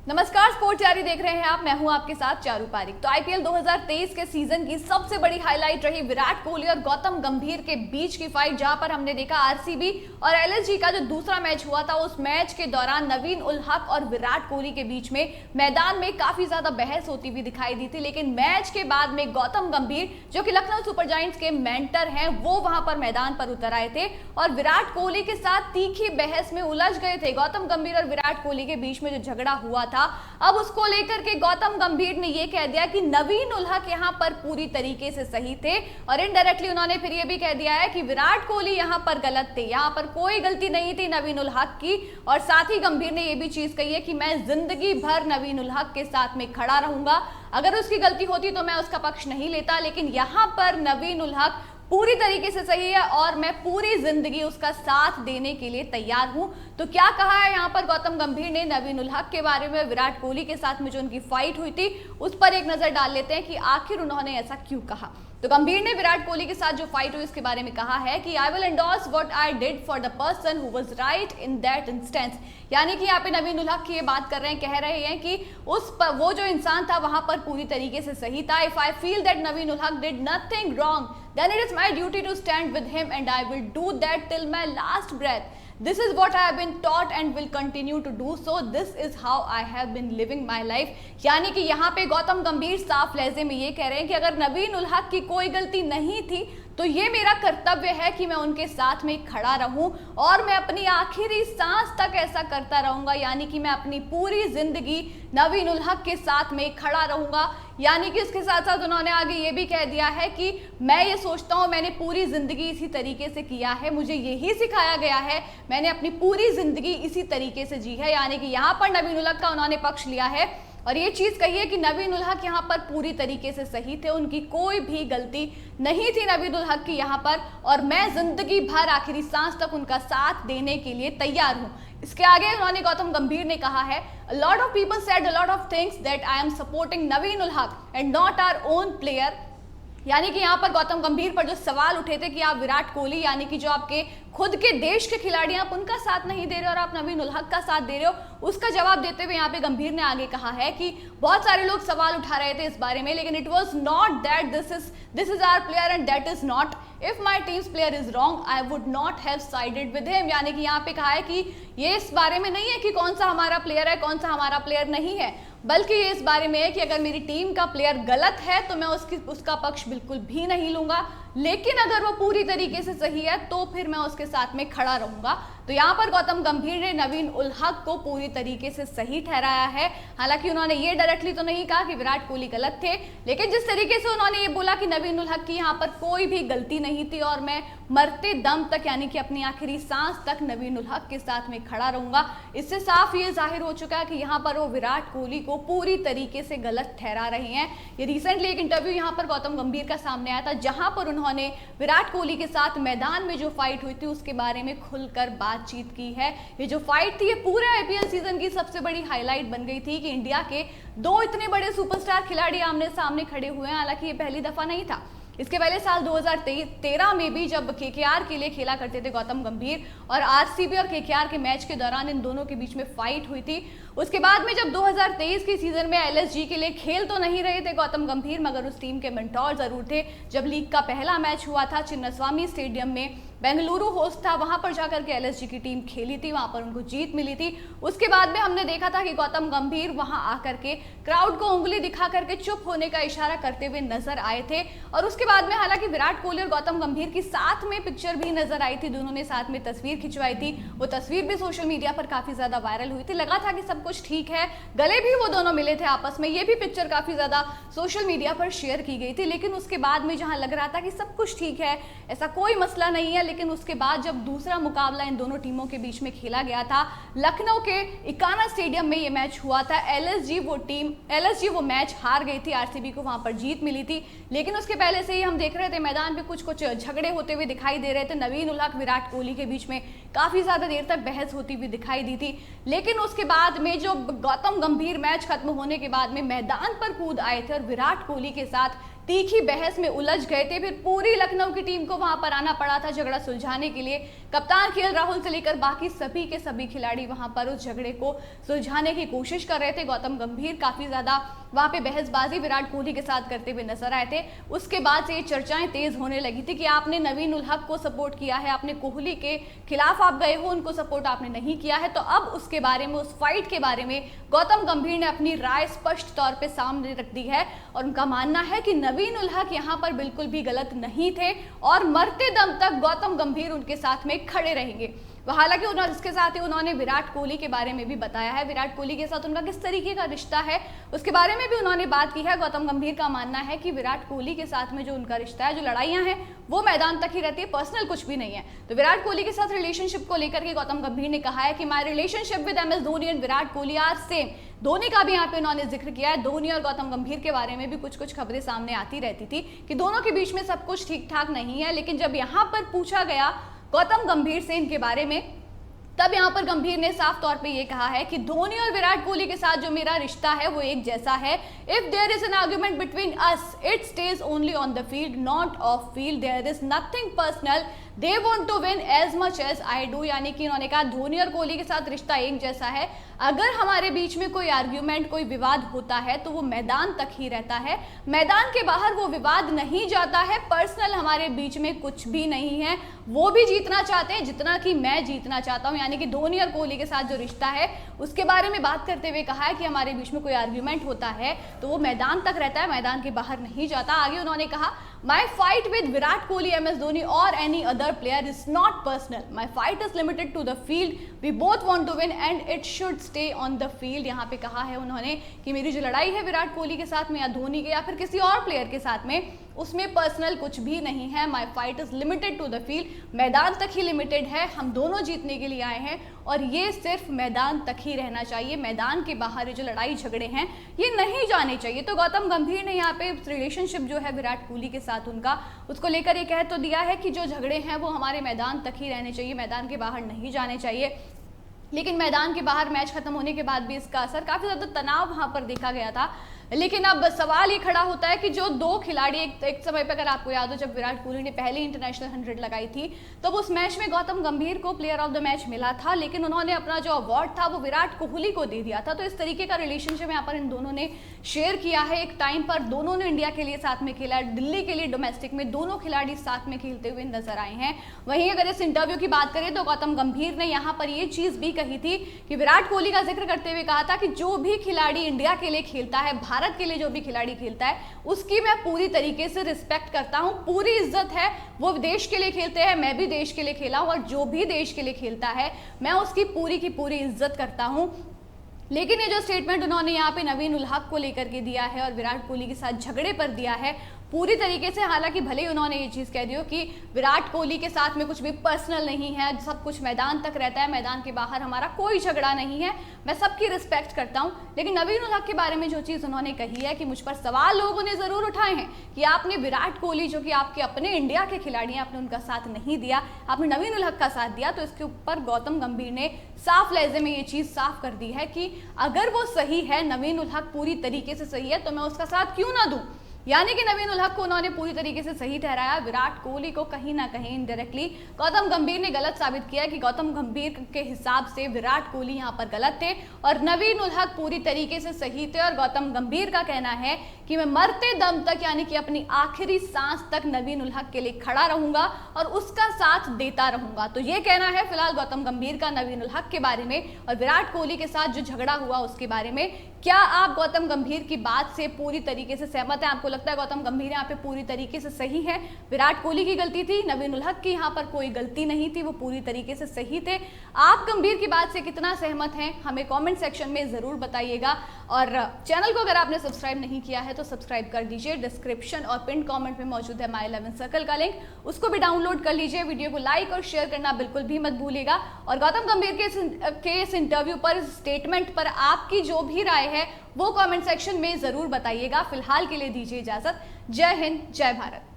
नमस्कार, स्पोर्ट्स जारी देख रहे हैं आप। मैं हूं आपके साथ चारू पारिक। तो आईपीएल 2023 के सीजन की सबसे बड़ी हाईलाइट रही विराट कोहली और गौतम गंभीर के बीच की फाइट, जहां पर हमने देखा आरसीबी और एलएसजी का जो दूसरा मैच हुआ था, उस मैच के दौरान नवीन उल हक और विराट कोहली के बीच में मैदान में काफी ज्यादा बहस होती हुई दिखाई दी थी। लेकिन मैच के बाद में गौतम गंभीर, जो कि लखनऊ सुपर जायंट्स के मेंटर हैं, वो वहां पर मैदान पर उतर आए थे और विराट कोहली के साथ तीखी बहस में उलझ गए थे। गौतम गंभीर और विराट कोहली के बीच में जो झगड़ा हुआ था, अब उसको लेकर के गौतम गंभीर ने यह कह दिया कि नवीन उल हक यहां पर पूरी तरीके से सही थे और इनडायरेक्टली उन्होंने फिर यह भी कह दिया है कि विराट कोहली यहां पर गलत थे, यहां पर कोई गलती नहीं थी नवीन उल हक की। और साथ ही गंभीर ने यह भी चीज कही है कि मैं जिंदगी भर नवीन उल हक के साथ में खड़ा रहूंगा, अगर उसकी गलती होती तो मैं उसका पक्ष नहीं लेता, लेकिन यहां पर नवीन उल हक पूरी तरीके से सही है और मैं पूरी जिंदगी उसका साथ देने के लिए तैयार हूं। तो क्या कहा है यहाँ पर गौतम गंभीर ने नवीन उल हक के बारे में, विराट कोहली के साथ में जो उनकी फाइट हुई थी उस पर एक नजर डाल लेते हैं कि आखिर उन्होंने ऐसा क्यों कहा। तो गंभीर ने विराट कोहली के साथ जो फाइट हुई उसके बारे में कहा है कि I will endorse what I did for the person who was right in that instance. यानी कि यहाँ पे नवीन उल हक की ये बात कर रहे हैं, कह रहे हैं कि वो जो इंसान था वहां पर पूरी तरीके से सही था। If I feel that Naveen ul Haq did nothing wrong, then it is my duty to stand with him and I will do that till my last breath. This is what I have been taught and will continue to do so. This is how I have been living my life. यानी कि यहाँ पे गौतम गंभीर साफ लहजे में ये कह रहे हैं कि अगर नवीन उल हक की कोई गलती नहीं थी तो ये मेरा कर्तव्य है कि मैं उनके साथ में खड़ा रहूं और मैं अपनी आखिरी सांस तक ऐसा करता रहूंगा। यानी कि मैं अपनी पूरी जिंदगी नवीन उल हक के साथ में खड़ा रहूंगा। यानी कि इसके साथ साथ उन्होंने आगे ये भी कह दिया है कि मैं ये सोचता हूं, मैंने पूरी जिंदगी इसी तरीके से किया है, मुझे यही सिखाया गया है, मैंने अपनी पूरी जिंदगी इसी तरीके से जी है। यानी कि यहाँ पर नवीन उल हक का उन्होंने पक्ष लिया है और ये चीज कही है कि नवीन उल हक यहाँ पर पूरी तरीके से सही थे, उनकी कोई भी गलती नहीं थी नवीन उल हक की यहाँ पर, और मैं जिंदगी भर आखिरी सांस तक उनका साथ देने के लिए तैयार हूँ। इसके आगे उन्होंने गौतम गंभीर ने कहा है, a lot of people said a lot of things that I am supporting Naveen ul Haq and not our own player। यानी कि यहाँ पर गौतम गंभीर पर जो सवाल उठे थे कि आप विराट कोहली, यानी कि जो आपके खुद के देश के खिलाड़ी, आप उनका साथ नहीं दे रहे और आप नवीन उल हक का साथ दे रहे हो, उसका जवाब देते हुए यहाँ पे गंभीर ने आगे कहा है कि बहुत सारे लोग सवाल उठा रहे थे इस बारे में, लेकिन it was not that this is our player and that is not, if my team's player is wrong I would not have sided with him. यानी कि यहाँ पे कहा है कि ये इस बारे में नहीं है कि कौन सा हमारा प्लेयर है, कौन सा हमारा प्लेयर नहीं है, बल्कि ये इस बारे में है कि अगर मेरी टीम का प्लेयर गलत है तो मैं उसका पक्ष बिल्कुल भी नहीं लूंगा, लेकिन अगर वो पूरी तरीके से सही है तो फिर मैं उसके साथ में खड़ा रहूंगा। तो यहाँ पर गौतम गंभीर ने नवीन उल हक को पूरी तरीके से सही ठहराया है। हालांकि उन्होंने ये डायरेक्टली तो नहीं कहा कि विराट कोहली गलत थे, लेकिन जिस तरीके से उन्होंने ये बोला कि नवीन उल हक की यहाँ पर कोई भी गलती नहीं थी और मैं मरते दम तक, यानी कि अपनी आखिरी सांस तक नवीन उल हक के साथ में खड़ा रहूंगा, इससे साफ ये जाहिर हो चुका है कि यहाँ पर वो विराट कोहली को पूरी तरीके से गलत ठहरा रहे हैं। ये रिसेंटली एक इंटरव्यू यहाँ पर गौतम गंभीर का सामने आया था, जहां पर उन्होंने विराट कोहली के साथ मैदान में जो फाइट हुई थी उसके बारे में खुलकर बातचीत की है। ये जो फाइट थी ये पूरे आईपीएल सीजन की सबसे बड़ी हाईलाइट बन गई थी कि इंडिया के दो इतने बड़े सुपरस्टार खिलाड़ी आमने सामने खड़े हुए हैं। हालांकि ये पहली दफा नहीं था, इसके पहले साल 2013 में भी जब केकेआर के लिए खेला करते थे गौतम गंभीर, और आरसीबी और केकेआर के मैच के दौरान इन दोनों के बीच में फाइट हुई थी। उसके बाद में जब 2023 के सीजन में एलएसजी के लिए खेल तो नहीं रहे थे गौतम गंभीर, मगर उस टीम के मेंटोर जरूर थे। जब लीग का पहला मैच हुआ था चिन्नास्वामी स्टेडियम में, बेंगलुरु होस्ट था, वहां पर जाकर के एलएसजी की टीम खेली थी, वहां पर उनको जीत मिली थी। उसके बाद में हमने देखा था कि गौतम गंभीर वहां आकर के क्राउड को उंगली दिखा करके चुप होने का इशारा करते हुए नजर आए थे। और उसके बाद में हालांकि विराट कोहली और गौतम गंभीर की साथ में पिक्चर भी नजर आई थी, दोनों ने साथ में तस्वीर खिंचवाई थी। वो तस्वीर भी सोशल मीडिया पर काफी ज्यादा वायरल हुई थी, लगा था कि सब कुछ ठीक है, गले भी वो दोनों मिले थे आपस में, ये भी पिक्चर काफी ज्यादा सोशल मीडिया पर शेयर की गई थी। लेकिन उसके बाद में जहां लग रहा था कि सब कुछ ठीक है, ऐसा कोई मसला नहीं है, लेकिन उसके बाद जब दूसरा मुकाबला इन दोनों टीमों के बीच में खेला गया था लखनऊ के इकाना स्टेडियम में, ये मैच हुआ था, एलएसजी वो मैच हार गई थी, आरसीबी को वहां पर जीत मिली थी। लेकिन उसके पहले से ही हम देख रहे थे मैदान पे कुछ झगड़े होते हुए दिखाई दे रहे थे। नवीन उल हक विराट कोहली के बीच में काफी ज्यादा देर तक बहस होती हुई दिखाई दी थी। लेकिन उसके बाद में जो गौतम गंभीर मैच खत्म होने के बाद में मैदान पर कूद आए थे और विराट कोहली के साथ तीखी बहस में उलझ गए थे। फिर पूरी लखनऊ की टीम को वहां पर आना पड़ा था झगड़ा सुलझाने के लिए। कप्तान केएल राहुल से लेकर बाकी सभी के सभी खिलाड़ी वहां पर उस झगड़े को सुलझाने की कोशिश कर रहे थे। गौतम गंभीर काफी ज्यादा वहां पे बहसबाजी विराट कोहली के साथ करते हुए नजर आए थे। उसके बाद से ये चर्चाएं तेज होने लगी थी कि आपने नवीन उल हक को सपोर्ट किया है, आपने कोहली के खिलाफ आप गए हो, उनको सपोर्ट आपने नहीं किया है। तो अब उसके बारे में, उस फाइट के बारे में गौतम गंभीर ने अपनी राय स्पष्ट तौर पे सामने रख दी है और उनका मानना है कि नवीन उल हक यहाँ पर बिल्कुल भी गलत नहीं थे और मरते दम तक गौतम गंभीर उनके साथ में खड़े रहेंगे। हालांकि इसके साथ ही उन्होंने विराट कोहली के बारे में भी बताया है, विराट कोहली के साथ उनका किस तरीके का रिश्ता है उसके बारे में भी उन्होंने बात की है। गौतम गंभीर का मानना है कि विराट कोहली के साथ में जो उनका रिश्ता है, जो लड़ाइयां हैं, वो मैदान तक ही रहती है, पर्सनल कुछ भी नहीं है। तो विराट कोहली के साथ रिलेशनशिप को लेकर के गौतम गंभीर ने कहा है कि my relationship with MS Dhoni and Virat Kohli are same. Dhoni का भी यहाँ पे उन्होंने जिक्र किया है। धोनी और गौतम गंभीर के बारे में भी कुछ कुछ खबरें सामने आती रहती थी कि दोनों के बीच में सब कुछ ठीक ठाक नहीं है, लेकिन जब यहाँ पर पूछा गया गौतम गंभीर से इनके बारे में, तब यहाँ पर गंभीर ने साफ तौर पे ये कहा है कि धोनी और विराट कोहली के साथ जो मेरा रिश्ता है वो एक जैसा है। If there is an argument between us it stays only on the field not off field, there is nothing personal, they want to win as much as I do. यानी कि उन्होंने कहा धोनी और कोहली के साथ रिश्ता एक जैसा है। अगर हमारे बीच में कोई आर्ग्यूमेंट, कोई विवाद होता है तो वो मैदान तक ही रहता है, मैदान के बाहर वो विवाद नहीं जाता है। पर्सनल हमारे बीच में कुछ भी नहीं है। वो भी जीतना चाहते हैं जितना कि मैं जीतना चाहता हूं। यानी कि धोनी और कोहली के साथ जो रिश्ता है उसके बारे में बात करते हुए कहा है कि हमारे बीच में कोई आर्ग्यूमेंट होता है तो वो मैदान तक रहता है, मैदान के बाहर नहीं जाता। आगे उन्होंने कहा my fight with Virat Kohli, MS Dhoni और any other player is not personal, my fight is limited to the field, we both want to win and it should stay on the field. यहाँ पे कहा है उन्होंने कि मेरी जो लड़ाई है विराट कोहली के साथ में या धोनी के या फिर किसी और प्लेयर के साथ में, उसमें पर्सनल कुछ भी नहीं है। My fight is limited to the field, मैदान तक ही लिमिटेड है। हम दोनों जीतने के लिए आए हैं और ये सिर्फ मैदान तक ही रहना चाहिए, मैदान के बाहर जो लड़ाई झगड़े हैं ये नहीं जाने चाहिए। तो गौतम गंभीर ने यहाँ पे रिलेशनशिप जो है विराट कोहली के साथ उनका, उसको लेकर ये कह तो दिया है कि जो झगड़े हैं वो हमारे मैदान तक ही रहने चाहिए, मैदान के बाहर नहीं जाने चाहिए। लेकिन मैदान के बाहर मैच खत्म होने के बाद भी इसका असर, काफी ज्यादा तनाव वहां पर देखा गया था। लेकिन अब सवाल ये खड़ा होता है कि जो दो खिलाड़ी, एक समय पर अगर आपको याद हो जब विराट कोहली ने पहले इंटरनेशनल 100 लगाई थी तो उस मैच में गौतम गंभीर को प्लेयर ऑफ द मैच मिला था, लेकिन उन्होंने अपना जो अवार्ड था वो विराट कोहली को दे दिया था। तो इस तरीके का रिलेशनशिप यहाँ पर इन दोनों ने शेयर किया है। एक टाइम पर दोनों ने इंडिया के लिए साथ में खेला, दिल्ली के लिए डोमेस्टिक में दोनों खिलाड़ी साथ में खेलते हुए नजर आए हैं। वहीं अगर इस इंटरव्यू की बात करें तो गौतम गंभीर ने यहाँ पर ये चीज भी कही थी कि विराट कोहली का जिक्र करते हुए कहा था कि जो भी खिलाड़ी इंडिया के लिए खेलता है, भारत के लिए जो भी खिलाड़ी खेलता है, उसकी मैं पूरी तरीके से रिस्पेक्ट करता हूं, पूरी इज्जत है। वो देश के लिए खेलते हैं, मैं भी देश के लिए खेला हूं और जो भी देश के लिए खेलता है मैं उसकी पूरी की पूरी इज्जत करता हूं। लेकिन ये जो स्टेटमेंट उन्होंने यहाँ पे नवीन उल हक को लेकर के दिया है और विराट कोहली के साथ झगड़े पर दिया है पूरी तरीके से, हालांकि भले ही उन्होंने ये चीज कह दी हो कि विराट कोहली के साथ में कुछ भी पर्सनल नहीं है, सब कुछ मैदान तक रहता है, मैदान के बाहर हमारा कोई झगड़ा नहीं है, मैं सबकी रिस्पेक्ट करता हूं। लेकिन नवीन उल हक के बारे में जो चीज उन्होंने कही है कि मुझ पर सवाल लोगों ने जरूर उठाए हैं कि आपने विराट कोहली जो कि आपके अपने इंडिया के खिलाड़ी हैं, आपने उनका साथ नहीं दिया, आपने नवीन उल हक का साथ दिया। तो इसके ऊपर गौतम गंभीर ने साफ लहजे में ये चीज साफ कर दी है कि अगर वो सही है, नवीन उल हक पूरी तरीके से सही है, तो मैं उसका साथ क्यों ना दूं। यानी कि नवीन उल हक को उन्होंने पूरी तरीके से सही ठहराया, विराट कोहली को कहीं ना कहीं इनडायरेक्टली गौतम गंभीर ने गलत साबित किया कि गौतम गंभीर के हिसाब से विराट कोहली यहां पर गलत थे और नवीन उल हक पूरी तरीके से सही थे। और गौतम गंभीर का कहना है कि मैं मरते दम तक, यानी कि अपनी आखिरी सांस तक नवीन उल हक के लिए खड़ा रहूंगा और उसका साथ देता रहूंगा। तो ये कहना है फिलहाल गौतम गंभीर का नवीन उल हक के बारे में और विराट कोहली के साथ जो झगड़ा हुआ उसके बारे में। क्या आप गौतम गंभीर की बात से पूरी तरीके से सहमत हैं? आपको लगता है गौतम गंभीर यहाँ पे पूरी तरीके से सही है, विराट कोहली की गलती थी, नवीन उल हक की यहाँ पर कोई गलती नहीं थी, वो पूरी तरीके से सही थे? आप गंभीर की बात से कितना सहमत हैं हमें कमेंट सेक्शन में जरूर बताइएगा। और चैनल को अगर आपने सब्सक्राइब नहीं किया है तो सब्सक्राइब कर दीजिए। डिस्क्रिप्शन और पिन कमेंट में मौजूद है माय 11 सर्कल का लिंक, उसको भी डाउनलोड कर लीजिए। वीडियो को लाइक और शेयर करना बिल्कुल भी मत भूलिएगा। और गौतम गंभीर के इस इंटरव्यू पर, इस स्टेटमेंट पर आपकी जो भी राय है वो कमेंट सेक्शन में जरूर बताइएगा। फिलहाल के लिए दीजिए इजाजत। जय हिंद, जय भारत।